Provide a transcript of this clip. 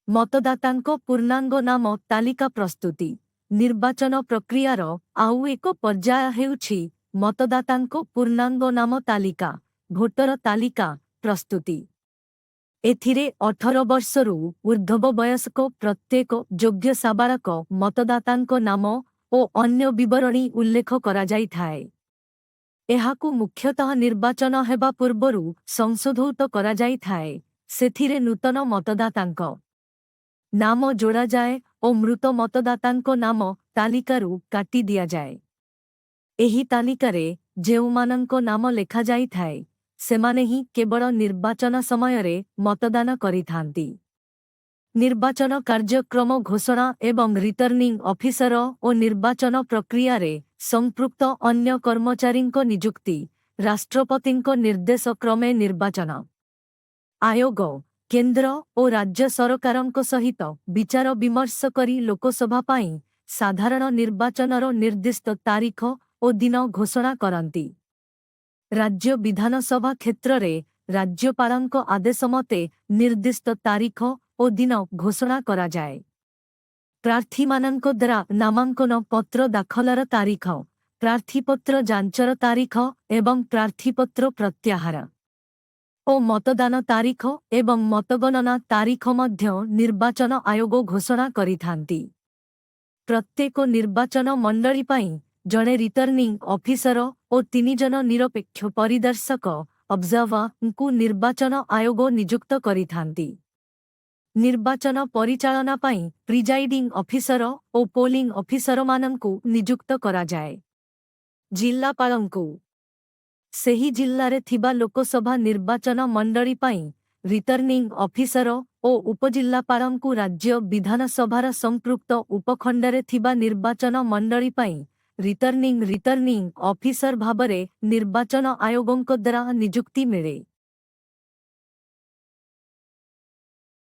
मतदातांको पूर्णांग नाम तालिका प्रस्तुति। निर्वाचन प्रक्रियार आउ एक पर्याय हेउछि मतदातांको पूर्णांग नाम तालिका भोटर तालिका प्रस्तुति। एथिरे 18 वर्षरू ऊर्ध्व वयस्क प्रत्येक योग्य साबालक मतदातांको नाम ओ अन्य विवरणी उल्लेख करा जाइथाय। एहाकु मुख्यतः निर्वाचन हेबा पूर्वरु संशोधित करा जाइथाय। सेथिरे नूतन मतदातांको नाम जोड़ा जाए और मृत मतदातांको नाम तालिकारु काटी दिया जाए। एही तालिकारे जेउमानंको नाम लेखा जाइथाय सेमाने ही केवल निर्वाचन समयरे मतदान करिथांती। निर्वाचन कार्यक्रम घोषणा एवं रिटर्निंग ऑफिसर और निर्वाचन प्रक्रिया रे संपृक्त अन्य कर्मचारींको नियुक्ति राष्ट्रपतिंको निर्देश क्रमे निर्वाचन आयोग केंद्र और राज्य सरकारंको सहित विचार विमर्श करी लोकसभा पाई साधारण निर्वाचनर निर्दिष्ट तारीख और दिन घोषणा करंती। राज्य विधानसभा क्षेत्र रे राज्यपालंको आदेश मते निर्दिष्ट तारीख और दिन घोषणा करा जाए। प्रार्थीमानंको द्वारा नामांकन पत्र दाखलर तारीख प्रार्थीपत्र जांचर तारीख एवं प्रार्थीपत्र प्रत्याहार ओ मतदान तारीख एवं मतगणना तारीख मध्य निर्वाचन आयोग घोषणा करिथांती। प्रत्येक निर्वाचन मंडली पाई जणे रिटर्निंग ऑफिसर और 3 जन निरपेक्ष परिदर्शक ऑब्जर्वर को निर्वाचन आयोग नियुक्त करिथांती। निर्वाचन परिचालना पाई प्रिजाइडिंग ऑफिसर और पोलिंग ऑफिसर मानंकु नियुक्त करा जाए। जिल्लापालंकु सेही जिल्लारे थिबा लोकसभा निर्वाचन मंडली पाई रिटर्निंग ऑफिसर और उपजिल्लापालंकु राज्य विधानसभार संपृक्त उपखंडरे थिबा निर्वाचन मंडली पाई रिटर्निंग ऑफिसर भाबरे निर्वाचन आयोगंक द्वारा नियुक्ति मिले।